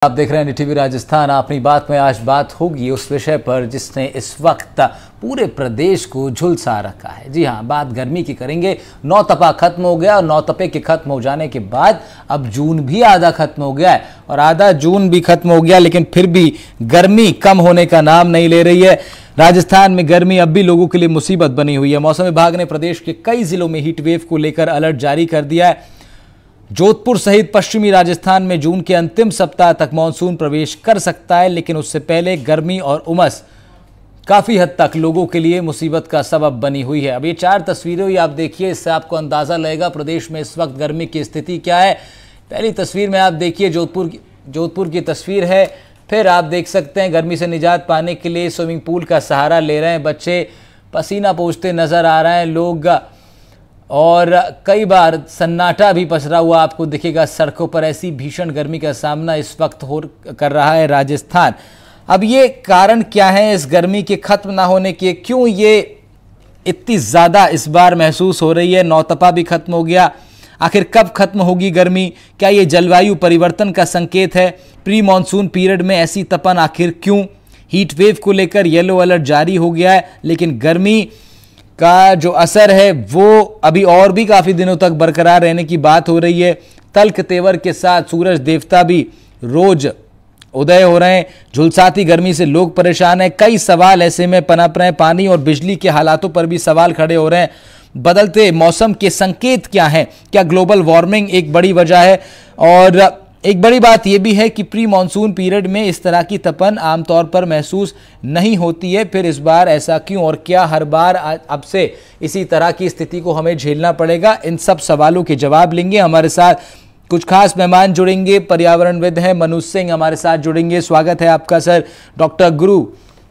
आप देख रहे हैं NDTV राजस्थान। अपनी बात में आज बात होगी उस विषय पर जिसने इस वक्त पूरे प्रदेश को झुलसा रखा है। जी हां, बात गर्मी की करेंगे। नौतपा खत्म हो गया और नौतपे के खत्म हो जाने के बाद अब जून भी आधा खत्म हो गया है और आधा जून भी खत्म हो गया, लेकिन फिर भी गर्मी कम होने का नाम नहीं ले रही है। राजस्थान में गर्मी अब भी लोगों के लिए मुसीबत बनी हुई है। मौसम विभाग ने प्रदेश के कई जिलों में हीट वेव को लेकर अलर्ट जारी कर दिया है। जोधपुर सहित पश्चिमी राजस्थान में जून के अंतिम सप्ताह तक मानसून प्रवेश कर सकता है, लेकिन उससे पहले गर्मी और उमस काफी हद तक लोगों के लिए मुसीबत का सबब बनी हुई है। अब ये चार तस्वीरें ही आप देखिए, इससे आपको अंदाजा लगेगा प्रदेश में इस वक्त गर्मी की स्थिति क्या है। पहली तस्वीर में आप देखिए जोधपुर की तस्वीर है। फिर आप देख सकते हैं गर्मी से निजात पाने के लिए स्विमिंग पूल का सहारा ले रहे हैं बच्चे, पसीना पोंछते नजर आ रहे हैं लोग और कई बार सन्नाटा भी पसरा हुआ आपको दिखेगा सड़कों पर। ऐसी भीषण गर्मी का सामना इस वक्त कर रहा है राजस्थान। अब ये कारण क्या है इस गर्मी के खत्म ना होने के, क्यों ये इतनी ज़्यादा इस बार महसूस हो रही है? नौतपा भी खत्म हो गया, आखिर कब खत्म होगी गर्मी? क्या ये जलवायु परिवर्तन का संकेत है? प्री मानसून पीरियड में ऐसी तपन आखिर क्यों? हीट वेव को लेकर येलो अलर्ट जारी हो गया है, लेकिन गर्मी का जो असर है वो अभी और भी काफी दिनों तक बरकरार रहने की बात हो रही है। तल्ख तेवर के साथ सूरज देवता भी रोज उदय हो रहे हैं। झुलसाती गर्मी से लोग परेशान हैं। कई सवाल ऐसे में पनप रहे हैं। पानी और बिजली के हालातों पर भी सवाल खड़े हो रहे हैं। बदलते मौसम के संकेत क्या हैं? क्या ग्लोबल वार्मिंग एक बड़ी वजह है? और एक बड़ी बात यह भी है कि प्री मानसून पीरियड में इस तरह की तपन आमतौर पर महसूस नहीं होती है। फिर इस बार ऐसा क्यों और क्या हर बार अब से इसी तरह की स्थिति को हमें झेलना पड़ेगा? इन सब सवालों के जवाब लेंगे। हमारे साथ कुछ खास मेहमान जुड़ेंगे। पर्यावरणविद हैं मनुज सिंह हमारे साथ जुड़ेंगे, स्वागत है आपका सर। डॉक्टर गुरु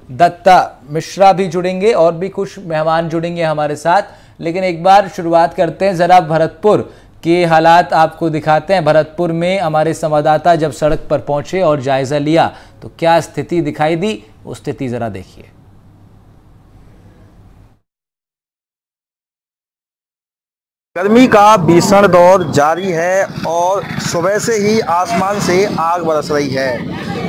दत्ता मिश्रा भी जुड़ेंगे और भी कुछ मेहमान जुड़ेंगे हमारे साथ। लेकिन एक बार शुरुआत करते हैं, जरा भरतपुर के हालात आपको दिखाते हैं। भरतपुर में हमारे संवाददाता जब सड़क पर पहुंचे और जायजा लिया तो क्या स्थिति दिखाई दी, वो स्थिति जरा देखिए। गर्मी का भीषण दौर जारी है और सुबह से ही आसमान से आग बरस रही है।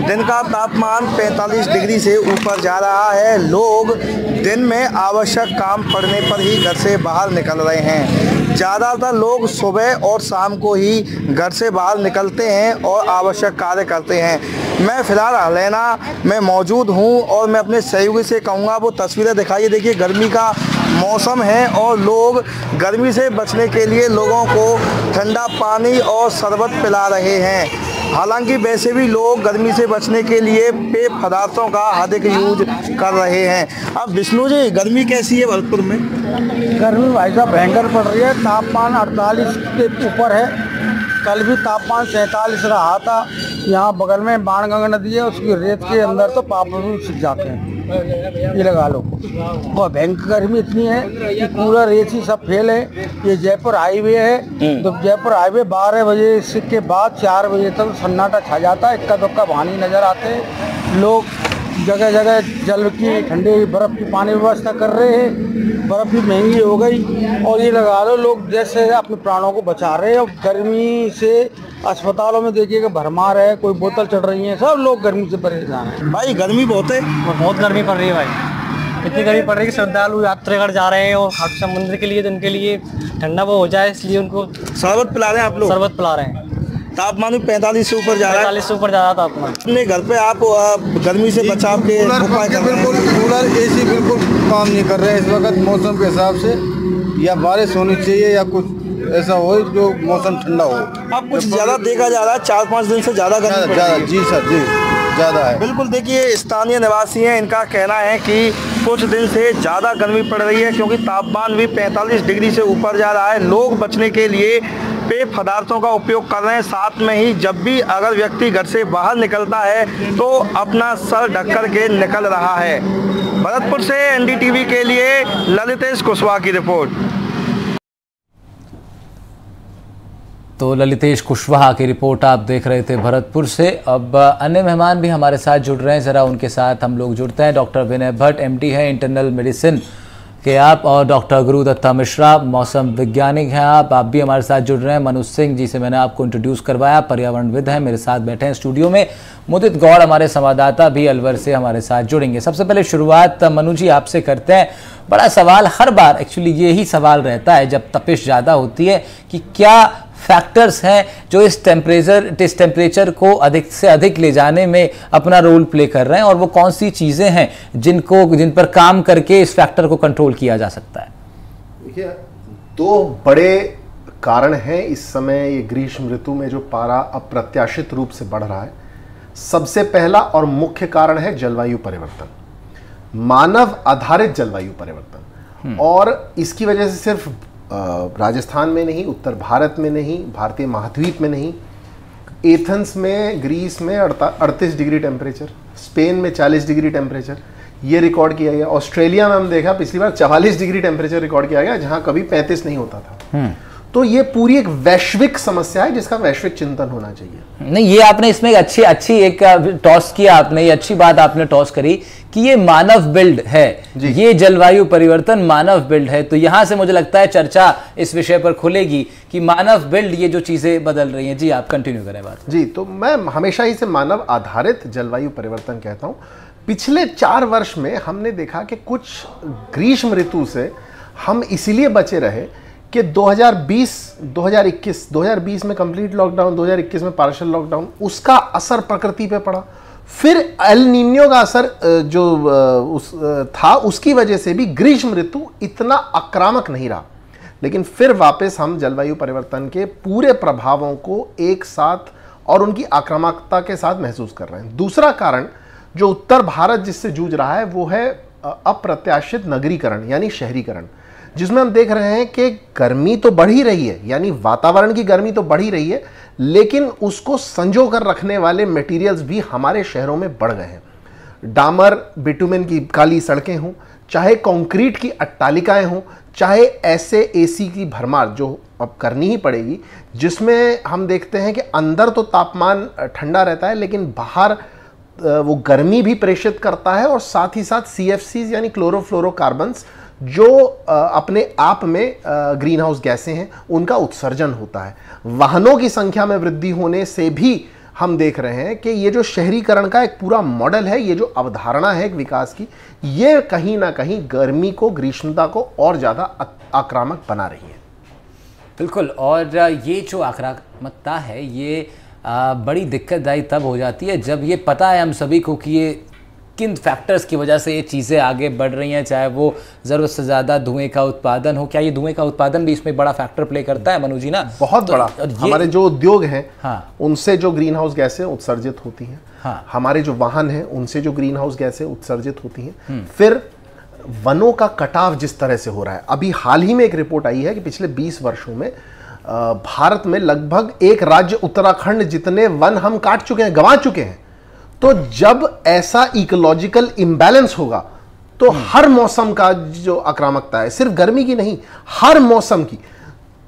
दिन का तापमान 45 डिग्री से ऊपर जा रहा है। लोग दिन में आवश्यक काम पड़ने पर ही घर से बाहर निकल रहे हैं। ज़्यादातर लोग सुबह और शाम को ही घर से बाहर निकलते हैं और आवश्यक कार्य करते हैं। मैं फ़िलहाल हलैना में मौजूद हूं और मैं अपने सहयोगी से कहूँगा वो तस्वीरें दिखाइए। देखिए गर्मी का मौसम है और लोग गर्मी से बचने के लिए लोगों को ठंडा पानी और शरबत पिला रहे हैं। हालांकि वैसे भी लोग गर्मी से बचने के लिए पेय पदार्थों का अधिक यूज कर रहे हैं। अब विष्णु जी, गर्मी कैसी है भरतपुर में? गर्मी भाई साहब भयंकर पड़ रही है। तापमान 48 के ऊपर है। कल भी तापमान 47 रहा था। यहाँ बगल में बाणगंगा नदी है, उसकी रेत के अंदर तो पापड़ भी छिप जाते हैं, ये लगा लो। और भयंकर गर्मी इतनी है कि पूरा रेत ही सब फेल है। ये जयपुर हाईवे है, तो जयपुर हाईवे 12 बजे के बाद 4 बजे तक सन्नाटा छा जाता है। इक्का दुक्का पानी नजर आते हैं। लोग जगह जगह जल की ठंडे बर्फ़ की पानी व्यवस्था कर रहे हैं। बर्फ़ भी महंगी हो गई और ये लगा लो लोग जैसे अपने प्राणों को बचा रहे हैं। और गर्मी से अस्पतालों में देखिएगा भरमार है, कोई बोतल चढ़ रही है, सब लोग गर्मी से परेशान हैं। भाई गर्मी बहुत है, बहुत गर्मी पड़ रही है भाई। इतनी गर्मी पड़ रही है कि श्रद्धालु यात्रीगण जा रहे हैं और खाटू मंदिर के लिए, तो उनके लिए ठंडा वो हो जाए इसलिए उनको शरबत पिला रहे हैं। आप लोग शरबत पिला रहे हैं। तापमान भी 45 से ऊपर जा रहा है। 45 से ऊपर जा रहा था तापमान। अपने घर पे आप गर्मी से बचाव के उपाय कर रहे हैं? कूलर AC बिल्कुल काम नहीं कर रहे हैं इस वक्त मौसम के हिसाब से। या बारिश होनी चाहिए या कुछ ऐसा हो जो मौसम ठंडा हो। अब कुछ ज़्यादा देखा जा रहा है, 4-5 दिन से ज़्यादा गर्मी ज़्यादा। जी सर, जी ज़्यादा है। बिल्कुल। देखिए स्थानीय निवासी हैं, इनका कहना है कि कुछ दिन से ज़्यादा गर्मी पड़ रही है क्योंकि तापमान भी 45 डिग्री से ऊपर जा रहा है। लोग बचने के लिए पेय पदार्थों का उपयोग कर रहे हैं। साथ में ही जब भी अगर व्यक्ति घर से बाहर निकलता है तो अपना सर ढक कर के निकल रहा है। भरतपुर से NDTV के लिए ललितेश कुशवाहा की रिपोर्ट। तो ललितेश कुशवाहा की रिपोर्ट आप देख रहे थे भरतपुर से। अब अन्य मेहमान भी हमारे साथ जुड़ रहे हैं, ज़रा उनके साथ हम लोग जुड़ते हैं। डॉक्टर विनय भट्ट MD हैं, इंटरनल मेडिसिन कि आप और डॉक्टर गुरुदत्ता मिश्रा मौसम वैज्ञानिक हैं। आप भी हमारे साथ जुड़ रहे हैं। मनुज सिंह जी से मैंने आपको इंट्रोड्यूस करवाया, पर्यावरणविद हैं, मेरे साथ बैठे हैं स्टूडियो में। मुदित गौड़ हमारे संवाददाता भी अलवर से हमारे साथ जुड़ेंगे। सबसे पहले शुरुआत मनु जी आपसे करते हैं। बड़ा सवाल हर बार एक्चुअली यही सवाल रहता है जब तपिश ज़्यादा होती है कि क्या फैक्टर्स हैं जो इस टेम्परेचर को अधिक से अधिक ले जाने में अपना रोल प्ले कर रहे हैं, और वो कौन सी चीज़ें हैं जिन पर काम करके इस फैक्टर को कंट्रोल किया जा सकता है? देखिए, दो बड़े कारण हैं इस समय ये ग्रीष्म ऋतु में जो पारा अप्रत्याशित रूप से बढ़ रहा है। सबसे पहला और मुख्य कारण है जलवायु परिवर्तन, मानव आधारित जलवायु परिवर्तन। और इसकी वजह से सिर्फ राजस्थान में नहीं, उत्तर भारत में नहीं, भारतीय महाद्वीप में नहीं, एथेंस में, ग्रीस में 38 डिग्री टेम्परेचर, स्पेन में 40 डिग्री टेम्परेचर ये रिकॉर्ड किया गया। ऑस्ट्रेलिया में हम देखा पिछली बार 44 डिग्री टेम्परेचर रिकॉर्ड किया गया, जहां कभी 35 नहीं होता था। तो ये पूरी एक वैश्विक समस्या है जिसका वैश्विक चिंतन होना चाहिए। नहीं, ये आपने इसमें अच्छी एक टॉस किया, आपने ये अच्छी बात आपने टॉस करी कि ये मानव बिल्ड है, ये जलवायु परिवर्तन मानव बिल्ड है। तो यहां से मुझे लगता है चर्चा इस विषय पर खुलेगी कि मानव बिल्ड ये जो चीजें बदल रही हैं। जी, आप कंटिन्यू करें बात। जी, तो मैं हमेशा ही से मानव आधारित जलवायु परिवर्तन कहता हूं। पिछले 4 वर्ष में हमने देखा कि कुछ ग्रीष्म ऋतु से हम इसीलिए बचे रहे कि 2020 में कंप्लीट लॉकडाउन, 2021 में पार्शियल लॉकडाउन, उसका असर प्रकृति पे पड़ा। फिर एल नीनियो का असर था, उसकी वजह से भी ग्रीष्म ऋतु इतना आक्रामक नहीं रहा। लेकिन फिर वापस हम जलवायु परिवर्तन के पूरे प्रभावों को एक साथ और उनकी आक्रामकता के साथ महसूस कर रहे हैं। दूसरा कारण जो उत्तर भारत जिससे जूझ रहा है वो है अप्रत्याशित नगरीकरण यानी शहरीकरण, जिसमें हम देख रहे हैं कि गर्मी तो बढ़ ही रही है, यानी वातावरण की गर्मी तो बढ़ ही रही है, लेकिन उसको संजो कर रखने वाले मटेरियल्स भी हमारे शहरों में बढ़ गए हैं। डामर, बिटुमेन की काली सड़कें हों, चाहे कंक्रीट की अट्टालिकाएं हों, चाहे ऐसे एसी की भरमार जो अब करनी ही पड़ेगी, जिसमें हम देखते हैं कि अंदर तो तापमान ठंडा रहता है लेकिन बाहर वो गर्मी भी प्रेषित करता है, और साथ ही साथ CFCs यानी क्लोरोफ्लोरोकार्बन्स जो अपने आप में ग्रीन हाउस गैसें हैं उनका उत्सर्जन होता है। वाहनों की संख्या में वृद्धि होने से भी हम देख रहे हैं कि ये जो शहरीकरण का एक पूरा मॉडल है, ये जो अवधारणा है एक विकास की, ये कहीं ना कहीं गर्मी को, ग्रीष्मता को और ज़्यादा आक्रामक बना रही है। बिल्कुल, और ये जो आक्रामकता है ये बड़ी दिक्कतदायी तब हो जाती है जब ये पता है हम सभी को कि ये किन फैक्टर्स की वजह से ये चीज़ें आगे बढ़ रही हैं, चाहे वो ज़रूरत से ज़्यादा धुएं का उत्पादन हो। क्या ये धुएं का उत्पादन भी इसमें बड़ा फैक्टर प्ले करता है मनु जी? ना बहुत बड़ा। हमारे जो उद्योग हैं, हाँ, उनसे जो ग्रीन हाउस गैसें उत्सर्जित होती हैं, हाँ, हमारे जो वाहन हैं उनसे जो ग्रीन हाउस गैसें उत्सर्जित होती हैं, फिर वनों का कटाव जिस तरह से हो रहा है। अभी हाल ही में एक रिपोर्ट आई है कि पिछले 20 वर्षों में भारत में लगभग एक राज्य उत्तराखंड जितने वन हम काट चुके हैं, गंवा चुके हैं। तो जब ऐसा इकोलॉजिकल इम्बैलेंस होगा तो हर मौसम का जो आक्रामकता है, सिर्फ गर्मी की नहीं, हर मौसम की,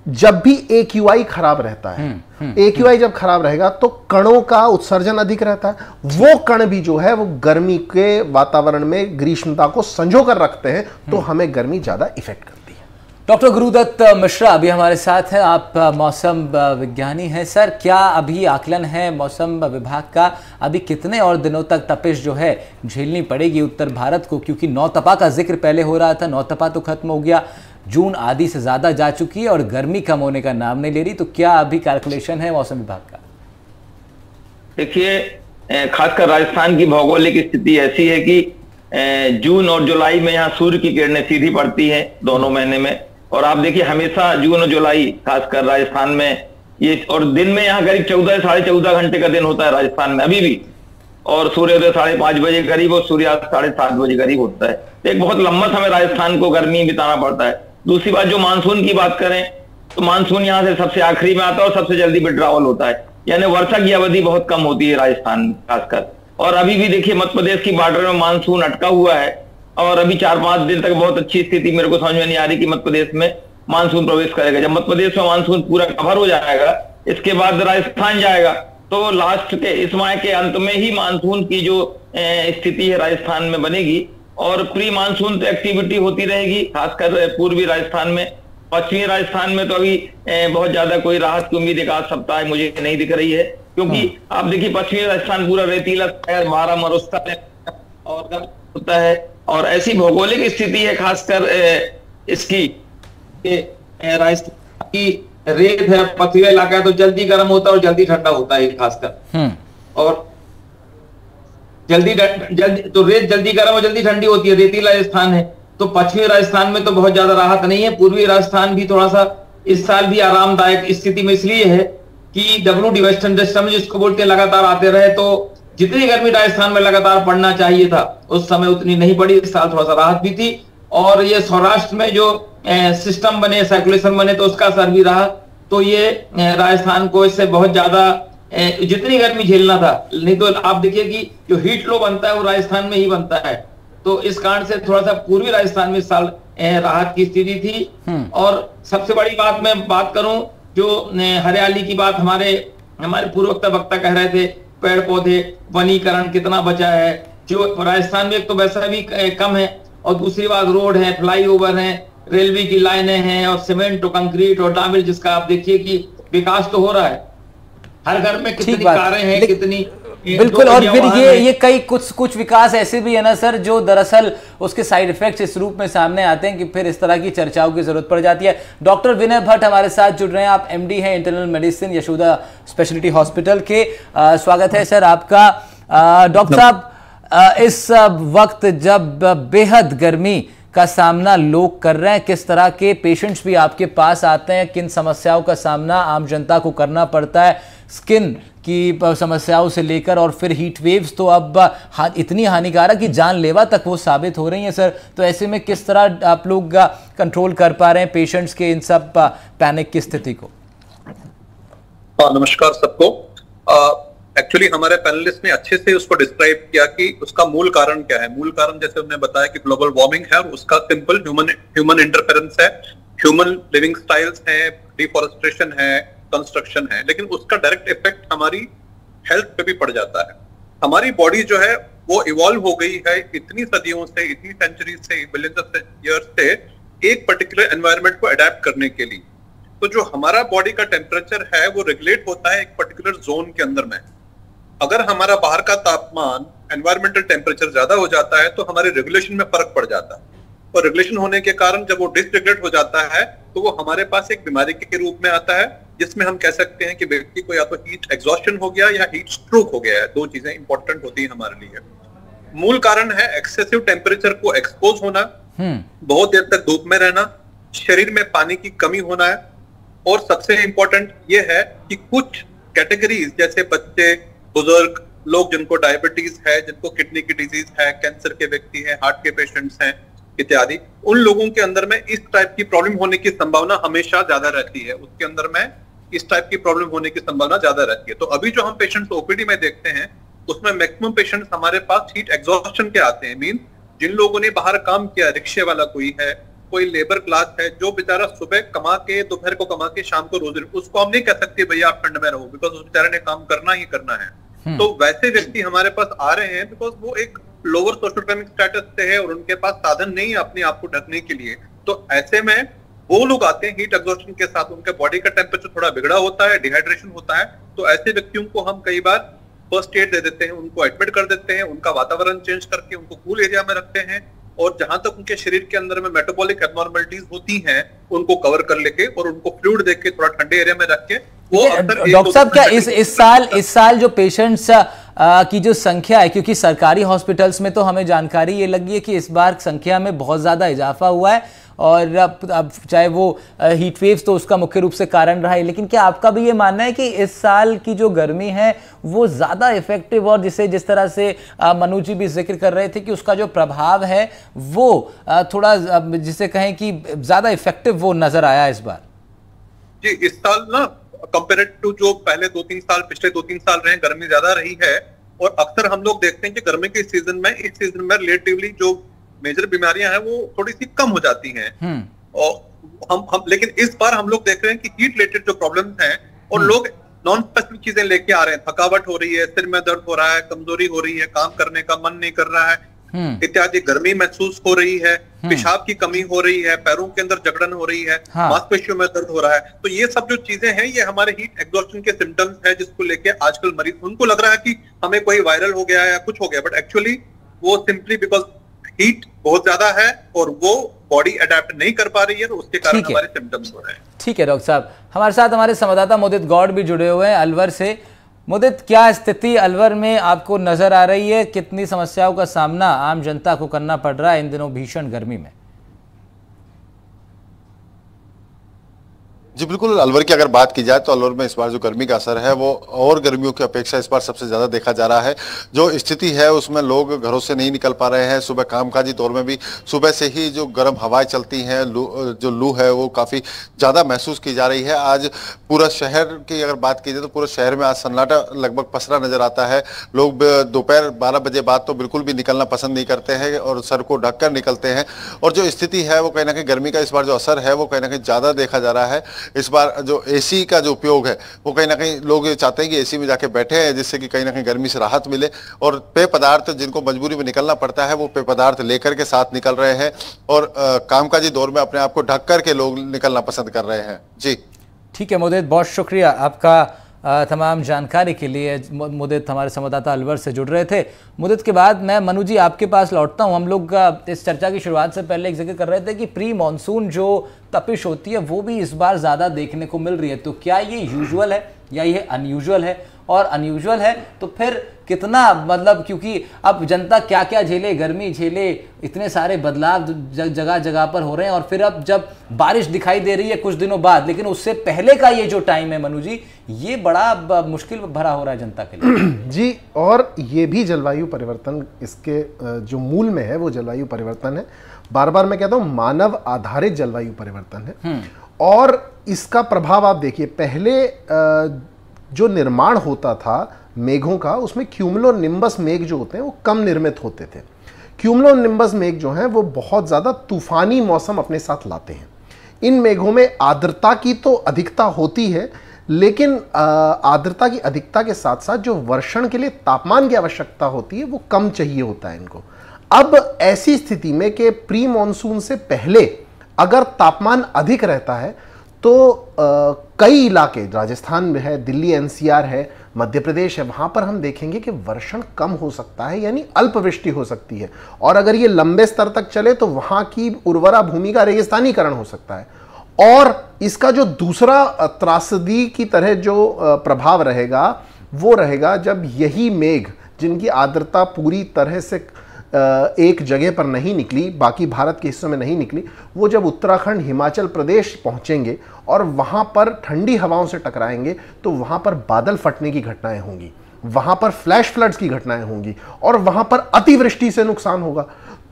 जब भी AQI खराब रहता है, AQI जब खराब रहेगा तो कणों का उत्सर्जन अधिक रहता है। वो कण भी जो है वो गर्मी के वातावरण में ग्रीष्मता को संजो कर रखते हैं, तो हमें गर्मी ज्यादा इफेक्ट करती है। डॉक्टर गुरुदत्त मिश्रा अभी हमारे साथ हैं, आप मौसम विज्ञानी हैं। सर, क्या अभी आकलन है मौसम विभाग का, अभी कितने और दिनों तक तपिश जो है झेलनी पड़ेगी उत्तर भारत को? क्योंकि नौतपा का जिक्र पहले हो रहा था, नौतपा तो खत्म हो गया, जून आदि से ज़्यादा जा चुकी है और गर्मी कम होने का नाम नहीं ले रही। तो क्या अभी कैलकुलेशन है मौसम विभाग का? देखिए, खासकर राजस्थान की भौगोलिक स्थिति ऐसी है कि जून और जुलाई में यहाँ सूर्य की किरणें सीधी पड़ती हैं दोनों महीने में। और आप देखिए, हमेशा जून और जुलाई खासकर राजस्थान में ये, और दिन में यहाँ करीब 14 से 14.5 घंटे का दिन होता है राजस्थान में अभी भी, और सूर्योदय 5:30 बजे करीब और सूर्यास्त 7:30 बजे करीब होता है। तो एक बहुत लंबा समय राजस्थान को गर्मी बिताना पड़ता है। दूसरी बात, जो मानसून की बात करें तो मानसून यहाँ से सबसे आखिरी में आता है और सबसे जल्दी विड्रावल होता है, यानी वर्षा की अवधि बहुत कम होती है राजस्थान में खासकर। और अभी भी देखिए, मध्य प्रदेश की बॉर्डर में मानसून अटका हुआ है और अभी 4-5 दिन तक बहुत अच्छी स्थिति मेरे को समझ में नहीं आ रही कि मध्य प्रदेश में मानसून प्रवेश करेगा। जब मध्य प्रदेश में मानसून पूरा कवर हो जाएगा, इसके बाद राजस्थान जाएगा, तो लास्ट के इस माह के अंत में ही मानसून की जो स्थिति है राजस्थान में बनेगी। और प्री मानसून तो एक्टिविटी होती रहेगी, खासकर पूर्वी राजस्थान में। पश्चिमी राजस्थान में तो अभी बहुत ज्यादा कोई राहत की उम्मीद एक आध सप्ताह मुझे नहीं दिख रही है, क्योंकि आप देखिए पश्चिमी राजस्थान पूरा रेतीला है, मारा मरुस्थल है और गर्म होता है, और ऐसी भौगोलिक स्थिति है खासकर इसकी राजस्थान की रेत है, पथरीला इलाका है, तो जल्दी गर्म होता है और जल्दी ठंडा होता है खासकर। और जल्दी तो रेत जल्दी गर्म और जल्दी ठंडी होती है, रेतीला स्थान है। तो पश्चिमी राजस्थान में तो बहुत ज्यादा राहत नहीं है। पूर्वी राजस्थान भी थोड़ा सा इस साल भी आरामदायक स्थिति में इसलिए है कि WD वेस्टर्न डिस्टर्ब जिसको बोलते हैं लगातार आते रहे, तो जितनी गर्मी राजस्थान में लगातार पड़ना चाहिए था उस समय उतनी नहीं पड़ी। इस साल थोड़ा सा राहत भी थी, और ये सौराष्ट्र में जो सिस्टम बने, सर्कुलेशन बने, तो उसका असर भी रहा। तो ये राजस्थान को इससे बहुत ज्यादा जितनी गर्मी झेलना था, नहीं तो आप देखिए कि जो हीट लो बनता है वो राजस्थान में ही बनता है। तो इस कारण से थोड़ा सा पूर्वी राजस्थान में इस साल राहत की स्थिति थी। और सबसे बड़ी बात मैं बात करूं, जो हरियाली की बात हमारे पूर्व वक्ता कह रहे थे, पेड़ पौधे वनीकरण कितना बचा है, जो राजस्थान में एक तो वैसा भी कम है, और दूसरी बात रोड है, फ्लाईओवर है, रेलवे की लाइनें हैं, और सीमेंट और कंक्रीट और डामर, जिसका आप देखिए कि विकास तो हो रहा है। हर घर में कितनी कारें हैं, कितनी बिल्कुल। और फिर ये कई कुछ विकास ऐसे भी है ना सर, जो दरअसल उसके साइड इफेक्ट्स इस रूप में सामने आते हैं कि फिर इस तरह की चर्चाओं की जरूरत पड़ जाती है। डॉक्टर विनय भट्ट हमारे साथ जुड़ रहे हैं, आप MD हैं internal medicine Yashoda speciality hospital के। स्वागत है सर आपका। डॉक्टर साहब, इस वक्त जब बेहद गर्मी का सामना लोग कर रहे हैं, किस तरह के पेशेंट्स भी आपके पास आते हैं, किन समस्याओं का सामना आम जनता को करना पड़ता है, स्किन की समस्याओं से लेकर, और फिर हीट वेव्स तो अब इतनी हानिकारक कि जानलेवा तक वो साबित हो रही हैं सर। तो ऐसे में किस तरह आप लोग कंट्रोल कर पा रहे हैं पेशेंट्स के इन सब पैनिक की स्थिति को? नमस्कार सबको। एक्चुअली हमारे पैनलिस्ट ने अच्छे से उसको डिस्क्राइब किया कि उसका मूल कारण क्या है। मूल कारण जैसे उन्होंने बताया कि ग्लोबल वार्मिंग है, और उसका सिंपल ह्यूमन इंटरफेरेंस है, ह्यूमन लिविंग स्टाइल्स है, डिफॉरेस्टेशन है, कंस्ट्रक्शन है, लेकिन उसका डायरेक्ट इफेक्ट हमारी हेल्थ पे भी पड़ जाता है। हमारी बॉडी जो है वो इवॉल्व हो गई है इतनी सदियों से, इतनी सेंचुरी से, बिलियंस ऑफ ईयर्स से एक पर्टिकुलर एनवायरनमेंट को अडेप्ट करने के लिए। तो जो हमारा बॉडी का टेम्परेचर है वो रेगुलेट होता है एक पर्टिकुलर जोन के अंदर में। अगर हमारा बाहर का तापमान एनवायरमेंटल टेम्परेचर ज्यादा हो जाता है तो हमारे रेगुलेशन में फर्क पड़ जाता है, और रेगुलेशन होने के कारण जब वो डिसरेगुलेट हो जाता है तो वो हमारे पास एक बीमारी के रूप में आता है, जिसमें हम कह सकते हैं कि व्यक्ति को या तो हीट एग्जॉस्शन हो गया या हीट स्ट्रोक हो गया है। दो चीजें इंपॉर्टेंट होती है हमारे लिए। मूल कारण है एक्सेसिव टेम्परेचर को एक्सपोज होना, बहुत देर तक धूप में रहना, शरीर में पानी की कमी होना है, और सबसे इंपॉर्टेंट ये है कि कुछ कैटेगरीज जैसे बच्चे, बुजुर्ग लोग जिनको डायबिटीज है, जिनको किडनी की डिजीज है, कैंसर के व्यक्ति हैं, हार्ट के पेशेंट्स हैं इत्यादि, उन लोगों के अंदर में इस टाइप की प्रॉब्लम होने की संभावना हमेशा ज्यादा रहती है। उसके अंदर में इस टाइप की प्रॉब्लम होने की संभावना ज्यादा रहती है। तो अभी जो हम पेशेंट्स OPD में देखते हैं उसमें मैक्सिमम पेशेंट्स हमारे पास हीट एग्जॉस्शन के आते हैं। मीन जिन लोगों ने बाहर काम किया, रिक्शे वाला कोई है, कोई लेबर क्लास है, जो बेचारा सुबह कमा के दोपहर को कमा के शाम को रोज, उसको हम नहीं कह सकते भैया आप ठंड में रहो, बिकॉज उस बेचारे ने काम करना ही करना है। तो वैसे व्यक्ति हमारे पास आ रहे हैं बिकॉज वो एक लोअर सोशल इकोनॉमिक स्टेटस से है और उनके पास साधन नहीं है अपने आप को ढकने के लिए। तो ऐसे में वो लोग आते हैं हीट एग्जॉस्शन के साथ, उनके बॉडी का टेम्परेचर थोड़ा बिगड़ा होता है, डिहाइड्रेशन होता है। तो ऐसे व्यक्तियों को हम कई बार फर्स्ट एड दे देते हैं, उनको एडमिट कर देते हैं, उनका वातावरण चेंज करके उनको कूल एरिया में रखते हैं, और जहां तक उनके शरीर के अंदर में मेटाबॉलिक एबनॉर्मलिटीज होती हैं उनको कवर कर लेके और उनको फ्लूइड देके थोड़ा ठंडे एरिया में रख के वो। डॉक्टर साहब, क्या इस साल जो पेशेंट्स की जो संख्या है, क्योंकि सरकारी हॉस्पिटल्स में तो हमें जानकारी ये लगी है कि इस बार संख्या में बहुत ज़्यादा इजाफा हुआ है, और अब चाहे वो हीट वेव्स तो उसका मुख्य रूप से कारण रहा है, लेकिन क्या आपका भी ये मानना है कि इस साल की जो गर्मी है वो ज़्यादा इफेक्टिव, और जिस तरह से मनु जी भी जिक्र कर रहे थे कि उसका जो प्रभाव है वो थोड़ा जिसे कहें कि ज़्यादा इफेक्टिव वो नज़र आया इस बार? जी, इस साल ना कंपेयर टू जो पहले 2-3 साल, पिछले 2-3 साल रहे, गर्मी ज्यादा रही है। और अक्सर हम लोग देखते हैं कि गर्मी के सीजन में, इस सीजन में रिलेटिवली जो मेजर बीमारियां हैं वो थोड़ी सी कम हो जाती हैं। और हम लेकिन इस बार हम लोग देख रहे हैं कि हीट रिलेटेड जो प्रॉब्लम्स हैं और लोग नॉन स्पेसिफिक चीजें लेके आ रहे हैं। थकावट हो रही है, सिर में दर्द हो रहा है, कमजोरी हो रही है, काम करने का मन नहीं कर रहा है, इत्यादि, गर्मी महसूस हो रही है, पेशाब की कमी हो रही है, पैरों के अंदर जकड़न हो रही है, मांसपेशियों में दर्द हो रहा है। तो ये सब जो चीजें हैं ये हमारे हीट एग्जॉस्शन के सिम्टम्स है, जिसको लेके आजकल मरीज उनको लग रहा है कि हमें कोई वायरल हो गया है या कुछ हो गया, बट एक्चुअली वो सिंपली बिकॉज हीट बहुत ज्यादा है और वो बॉडी अडेप्ट नहीं कर पा रही है, तो उसके कारण हमारे सिम्टम्स हो रहे हैं। ठीक है डॉक्टर साहब, हमारे साथ हमारे संवाददाता मुदित गौड़ भी जुड़े हुए हैं अलवर से। मुदित, क्या स्थिति अलवर में आपको नजर आ रही है? कितनी समस्याओं का सामना आम जनता को करना पड़ रहा है इन दिनों भीषण गर्मी में? जी बिल्कुल, अलवर की अगर बात की जाए तो अलवर में इस बार जो गर्मी का असर है वो और गर्मियों की अपेक्षा इस बार सबसे ज़्यादा देखा जा रहा है। जो स्थिति है उसमें लोग घरों से नहीं निकल पा रहे हैं। सुबह कामकाजी दौर में भी सुबह से ही जो गर्म हवाएं चलती हैं, जो लू है वो काफ़ी ज़्यादा महसूस की जा रही है। आज पूरा शहर की अगर बात की जाए तो पूरे शहर में आज सन्नाटा लगभग पसरा नजर आता है। लोग दोपहर 12 बजे बाद तो बिल्कुल भी निकलना पसंद नहीं करते हैं और सर को ढककर निकलते हैं। और जो स्थिति है वो कहीं ना कहीं गर्मी का इस बार जो असर है वो कहीं ना कहीं ज़्यादा देखा जा रहा है। इस बार जो एसी का जो उपयोग है वो कहीं ना कहीं लोग चाहते हैं कि एसी में जाके बैठे हैं, जिससे कि कहीं ना कहीं गर्मी से राहत मिले। और पेय पदार्थ जिनको मजबूरी में निकलना पड़ता है वो पेय पदार्थ लेकर के साथ निकल रहे हैं और कामकाजी दौर में अपने आप को ढक कर के लोग निकलना पसंद कर रहे हैं। जी ठीक है मुदित, बहुत शुक्रिया आपका तमाम जानकारी के लिए। मुदित हमारे संवाददाता अलवर से जुड़ रहे थे। मुदित के बाद मैं मनु जी आपके पास लौटता हूं। हम लोग इस चर्चा की शुरुआत से पहले एक जिक्र कर रहे थे कि प्री मॉनसून जो तपिश होती है वो भी इस बार ज़्यादा देखने को मिल रही है। तो क्या ये यूजुअल है या ये अनयूजुअल है? और अनयूजुअल है तो फिर कितना, मतलब क्योंकि अब जनता क्या क्या झेले, गर्मी झेले, इतने सारे बदलाव जगह जगह पर हो रहे हैं और फिर अब जब बारिश दिखाई दे रही है कुछ दिनों बाद, लेकिन उससे पहले का ये जो टाइम है मनु जी, ये बड़ा मुश्किल भरा हो रहा है जनता के लिए। जी, और ये भी जलवायु परिवर्तन, इसके जो मूल में है वो जलवायु परिवर्तन है। बार बार मैं कहता हूँ मानव आधारित जलवायु परिवर्तन है। और इसका प्रभाव आप देखिए, पहले जो निर्माण होता था मेघों का, उसमें क्यूमुलोनिम्बस मेघ जो होते हैं वो कम निर्मित होते थे। क्यूमुलोनिम्बस मेघ जो हैं वो बहुत ज़्यादा तूफानी मौसम अपने साथ लाते हैं। इन मेघों में आर्द्रता की तो अधिकता होती है, लेकिन आर्द्रता की अधिकता के साथ साथ जो वर्षण के लिए तापमान की आवश्यकता होती है वो कम चाहिए होता है इनको। अब ऐसी स्थिति में कि प्री मॉनसून से पहले अगर तापमान अधिक रहता है तो कई इलाके, राजस्थान में है, दिल्ली एनसीआर है, मध्य प्रदेश है, वहां पर हम देखेंगे कि वर्षण कम हो सकता है, यानी अल्पवृष्टि हो सकती है। और अगर ये लंबे स्तर तक चले तो वहां की उर्वरा भूमि का रेगिस्तानीकरण हो सकता है। और इसका जो दूसरा त्रासदी की तरह जो प्रभाव रहेगा वो रहेगा जब यही मेघ, जिनकी आर्द्रता पूरी तरह से एक जगह पर नहीं निकली, बाकी भारत के हिस्सों में नहीं निकली, वो जब उत्तराखंड, हिमाचल प्रदेश पहुंचेंगे और वहां पर ठंडी हवाओं से टकराएंगे तो वहां पर बादल फटने की घटनाएं होंगी, वहां पर फ्लैश फ्लड्स की घटनाएं होंगी और वहां पर अतिवृष्टि से नुकसान होगा।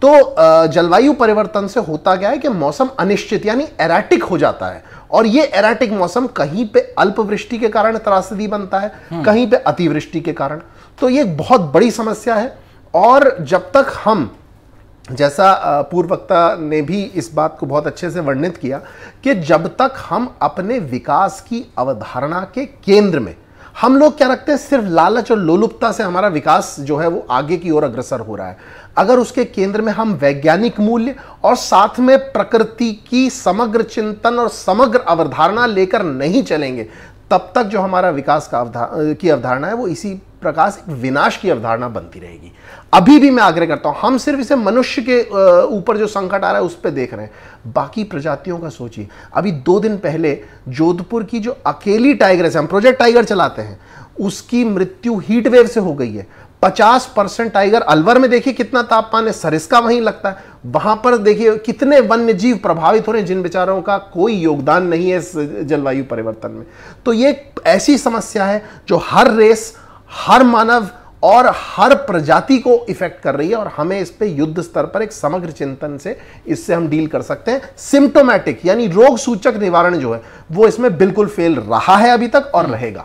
तो जलवायु परिवर्तन से होता क्या है कि मौसम अनिश्चित यानी एराटिक हो जाता है। और ये एराटिक मौसम कहीं पे अल्पवृष्टि के कारण त्रासदी बनता है, कहीं पे अतिवृष्टि के कारण। तो ये एक बहुत बड़ी समस्या है। और जब तक हम, जैसा पूर्ववक्ता ने भी इस बात को बहुत अच्छे से वर्णित किया कि जब तक हम अपने विकास की अवधारणा के केंद्र में, हम लोग क्या रखते हैं, सिर्फ लालच और लोलुपता से हमारा विकास जो है वो आगे की ओर अग्रसर हो रहा है। अगर उसके केंद्र में हम वैज्ञानिक मूल्य और साथ में प्रकृति की समग्र चिंतन और समग्र अवधारणा लेकर नहीं चलेंगे, तब तक जो हमारा विकास की अवधारणा है वो इसी प्रकार से विनाश की अवधारणा बनती रहेगी। अभी भी मैं आग्रह करता हूं, हम सिर्फ इसे मनुष्य के ऊपर जो संकट आ रहा है उस पर देख रहे हैं, बाकी प्रजातियों का सोचिए। अभी 2 दिन पहले जोधपुर की जो अकेली टाइगर है, हम प्रोजेक्ट टाइगर चलाते हैं, उसकी मृत्यु हीट वेव से हो गई है। 50% टाइगर, अलवर में देखिए कितना तापमान है, सरिस्का वहीं लगता है, वहां पर देखिए कितने वन्य जीव प्रभावित हो रहे हैं जिन बेचारों का कोई योगदान नहीं है इस जलवायु परिवर्तन में। तो ये ऐसी समस्या है जो हर रेस, हर मानव और हर प्रजाति को इफेक्ट कर रही है और हमें इस पे युद्ध स्तर पर एक समग्र चिंतन से इससे हम डील कर सकते हैं। सिम्टोमैटिक यानी रोग सूचक निवारण जो है वो इसमें बिल्कुल फेल रहा है अभी तक और रहेगा।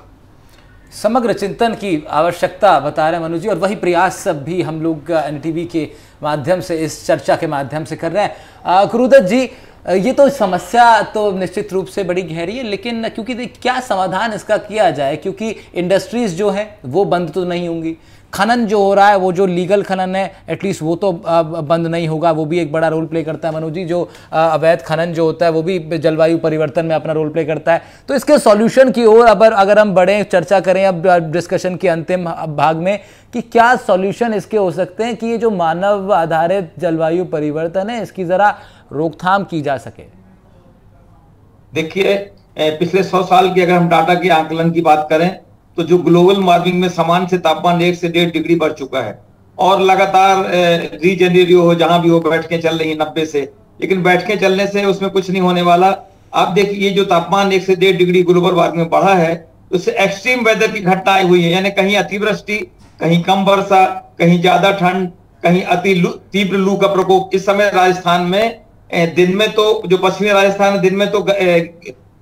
समग्र चिंतन की आवश्यकता बता रहे हैं मनु जी, और वही प्रयास सब भी हम लोग एनटीवी के माध्यम से, इस चर्चा के माध्यम से कर रहे हैं। गुरुदत्त जी, ये तो समस्या तो निश्चित रूप से बड़ी गहरी है, लेकिन क्योंकि क्या समाधान इसका किया जाए, क्योंकि इंडस्ट्रीज जो हैं वो बंद तो नहीं होंगी, खनन जो हो रहा है, वो जो लीगल खनन है एटलीस्ट वो तो बंद नहीं होगा, वो भी एक बड़ा रोल प्ले करता है। मनोज जी, जो अवैध खनन जो होता है वो भी जलवायु परिवर्तन में अपना रोल प्ले करता है। तो इसके सॉल्यूशन की ओर अगर हम बढ़ें, चर्चा करें अब डिस्कशन के अंतिम भाग में कि क्या सॉल्यूशन इसके हो सकते हैं कि ये जो मानव आधारित जलवायु परिवर्तन है इसकी जरा रोकथाम की जा सके। देखिए, पिछले 100 साल की अगर हम डाटा के आकलन की बात करें तो जो ग्लोबल वार्मिंग में सामान्य से तापमान 1 से 1.5 डिग्री बढ़ चुका है और लगातार रीजनरेटिव हो, जहां भी हो बैठकें चल रही है 90 से, लेकिन बैठकें चलने से उसमें कुछ नहीं होने वाला। आप देखिए, जो तापमान 1 से 1.5 डिग्री ग्लोबल वार्मिंग में बढ़ा है, उससे एक्सट्रीम वेदर की घटनाएं हुई है, यानी कहीं अतिवृष्टि, कहीं कम वर्षा, कहीं ज्यादा ठंड, कहीं अति तीव्र लू का प्रकोप। इस समय राजस्थान में दिन में तो, जो पश्चिमी राजस्थान में दिन में तो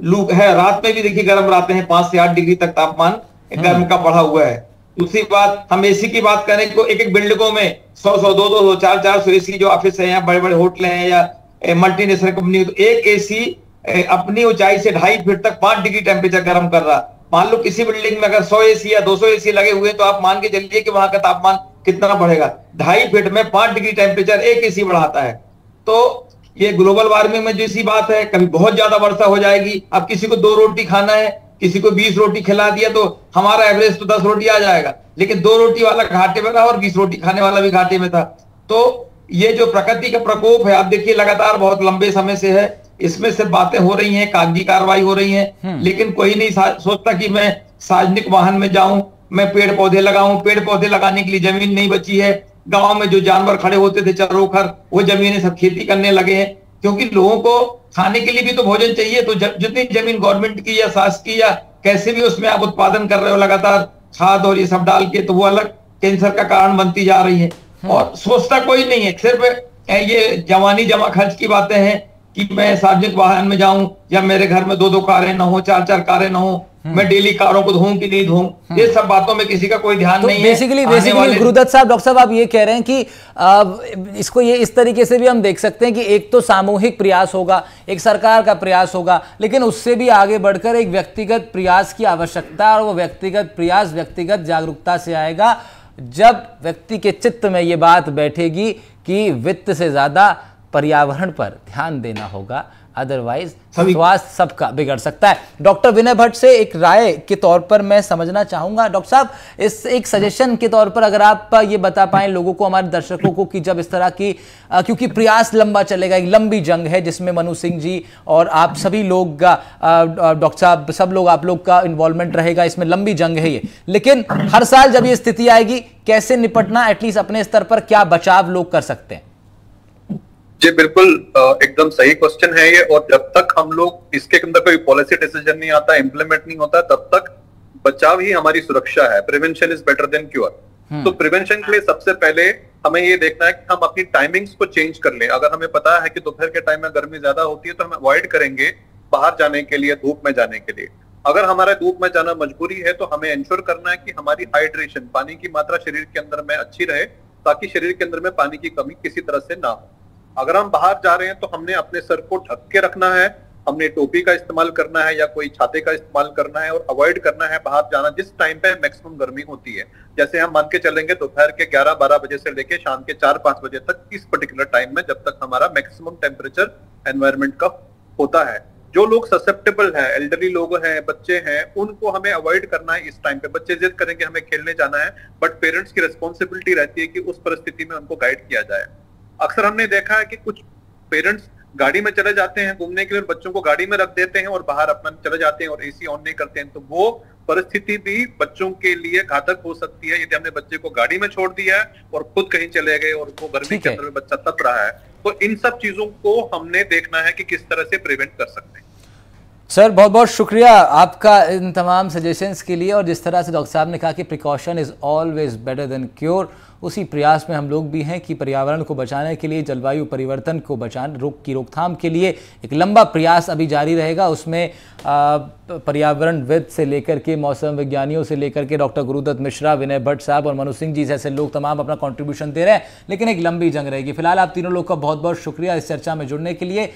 लू है, रात में भी देखिए गर्म रहते हैं, 5 से 8 डिग्री तक तापमान गर्म का बढ़ा हुआ है। दूसरी बात, हम एसी की बात करें तो एक एक बिल्डिंगों में 100-100, 200, 400 एसी जो ऑफिस है या बड़े बड़े होटल हैं या मल्टीनेशनल कंपनी, तो एक एसी अपनी ऊंचाई से 2.5 फीट तक 5 डिग्री टेम्परेचर गर्म कर रहा। मान लो किसी बिल्डिंग में अगर 100 एसी या 200 एसी लगे हुए तो आप मान के चलिए कि वहां का तापमान कितना बढ़ेगा। 2.5 फीट में 5 डिग्री टेम्परेचर एक एसी बढ़ाता है। तो ये ग्लोबल वार्मिंग में जैसी बात है, कभी बहुत ज्यादा वर्षा हो जाएगी। अब किसी को 2 रोटी खाना है, किसी को 20 रोटी खिला दिया तो हमारा एवरेज तो 10 रोटी आ जाएगा, लेकिन 2 रोटी वाला घाटे में रहा और 20 रोटी खाने वाला भी घाटे में था। तो ये जो प्रकृति का प्रकोप है, आप देखिए लगातार बहुत लंबे समय से है, इसमें सिर्फ बातें हो रही हैं, कागजी कार्रवाई हो रही है, लेकिन कोई नहीं सोचता कि मैं सार्वजनिक वाहन में जाऊं, मैं पेड़ पौधे लगाऊं। पेड़ पौधे लगाने के लिए जमीन नहीं बची है। गांव में जो जानवर खड़े होते थे चरोखर, वो जमीनें सब खेती करने लगे हैं, क्योंकि लोगों को खाने के लिए भी तो भोजन चाहिए। तो जितनी जमीन गवर्नमेंट की या शासकीय या कैसे भी उसमें आप उत्पादन कर रहे हो लगातार खाद और ये सब डाल के, तो वो अलग कैंसर का कारण बनती जा रही है। और सोचता कोई नहीं है, सिर्फ ये जवानी जमा खर्च की बातें हैं कि मैं सार्वजनिक वाहन में जाऊं या मेरे घर में 2-2 कारें ना हो, 4-4 कारें ना हो, मैं डेली कारों को धोऊं कि नहीं धोऊं, ये सब बातों में किसी का कोई ध्यान तो नहीं है। बेसिकली गुरुदत्त साहब, डॉक्टर साहब, आप ये कह रहे हैं कि इसको ये इस तरीके से भी हम देख सकते हैं कि एक तो सामूहिक प्रयास होगा, एक सरकार का प्रयास होगा, लेकिन उससे भी आगे बढ़कर एक व्यक्तिगत प्रयास की आवश्यकता है, और वो व्यक्तिगत प्रयास व्यक्तिगत जागरूकता से आएगा जब व्यक्ति के चित्त में ये बात बैठेगी कि वित्त से ज्यादा पर्यावरण पर ध्यान देना होगा, अदरवाइज स्वास्थ्य सबका बिगड़ सकता है। डॉक्टर विनय भट्ट से एक राय के तौर पर मैं समझना चाहूंगा, डॉक्टर साहब, इस एक सजेशन के तौर पर अगर आप ये बता पाएं लोगों को, हमारे दर्शकों को, कि जब इस तरह की क्योंकि प्रयास लंबा चलेगा, एक लंबी जंग है जिसमें मनु सिंह जी और आप सभी लोग, डॉक्टर साहब, सब लोग, आप लोग का इन्वॉल्वमेंट रहेगा, इसमें लंबी जंग है ये, लेकिन हर साल जब ये स्थिति आएगी कैसे निपटना, एटलीस्ट अपने स्तर पर क्या बचाव लोग कर सकते हैं? जी बिल्कुल, एकदम सही क्वेश्चन है ये। और जब तक हम लोग इसके अंदर कोई पॉलिसी डिसीजन नहीं आता, इम्प्लीमेंट नहीं होता, तब तक बचाव ही हमारी सुरक्षा है। Prevention is better than cure. तो प्रिवेंशन के लिए सबसे पहले हमें ये देखना है कि हम अपनी टाइमिंग्स को चेंज कर लें। अगर हमें पता है कि दोपहर के टाइम में गर्मी ज्यादा होती है तो हम अवॉइड करेंगे बाहर जाने के लिए, धूप में जाने के लिए। अगर हमारा धूप में जाना मजबूरी है तो हमें इंश्योर करना है कि हमारी हाइड्रेशन, पानी की मात्रा शरीर के अंदर में अच्छी रहे, ताकि शरीर के अंदर में पानी की कमी किसी तरह से ना हो। अगर हम बाहर जा रहे हैं तो हमने अपने सर को ढक के रखना है, हमने टोपी का इस्तेमाल करना है या कोई छाते का इस्तेमाल करना है, और अवॉइड करना है बाहर जाना जिस टाइम पे मैक्सिमम गर्मी होती है। जैसे हम मान के चलेंगे दोपहर के 11-12 बजे से लेके शाम के 4-5 बजे तक, इस पर्टिकुलर टाइम में जब तक हमारा मैक्सिमम टेम्परेचर एनवायरमेंट का होता है। जो लोग ससेप्टेबल है, एल्डरली लोग हैं, बच्चे हैं, उनको हमें अवॉइड करना है इस टाइम पे। बच्चे जिद करेंगे हमें खेलने जाना है, बट पेरेंट्स की रिस्पॉन्सिबिलिटी रहती है कि उस परिस्थिति में उनको गाइड किया जाए। अक्सर हमने देखा है कि कुछ पेरेंट्स गाड़ी में चले जाते हैं घूमने के लिए, बच्चों को गाड़ी में रख देते हैं और बाहर अपना चले जाते हैं और एसी ऑन नहीं करते हैं, तो वो परिस्थिति भी बच्चों के लिए घातक हो सकती है। यदि हमने बच्चे को गाड़ी में छोड़ दिया है और खुद कहीं चले गए और वो गर्मी के अंदर में बच्चा तप रहा है, तो इन सब चीजों को हमने देखना है कि किस तरह से प्रिवेंट कर सकते हैं। सर, बहुत बहुत शुक्रिया आपका इन तमाम सजेशंस के लिए। और जिस तरह से डॉक्टर साहब ने कहा कि precaution is always better than cure, उसी प्रयास में हम लोग भी हैं कि पर्यावरण को बचाने के लिए, जलवायु परिवर्तन को रोकथाम के लिए एक लंबा प्रयास अभी जारी रहेगा। उसमें पर्यावरणविद से लेकर के मौसम विज्ञानियों से लेकर के डॉक्टर गुरुदत्त मिश्रा, विनय भट्ट साहब और मनु सिंह जी जैसे लोग तमाम अपना कंट्रीब्यूशन दे रहे हैं, लेकिन एक लंबी जंग रहेगी। फिलहाल आप तीनों लोग का बहुत बहुत शुक्रिया इस चर्चा में जुड़ने के लिए।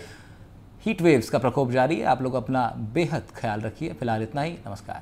हीट वेव्स का प्रकोप जारी है, आप लोग अपना बेहद ख्याल रखिए। फिलहाल इतना ही, नमस्कार।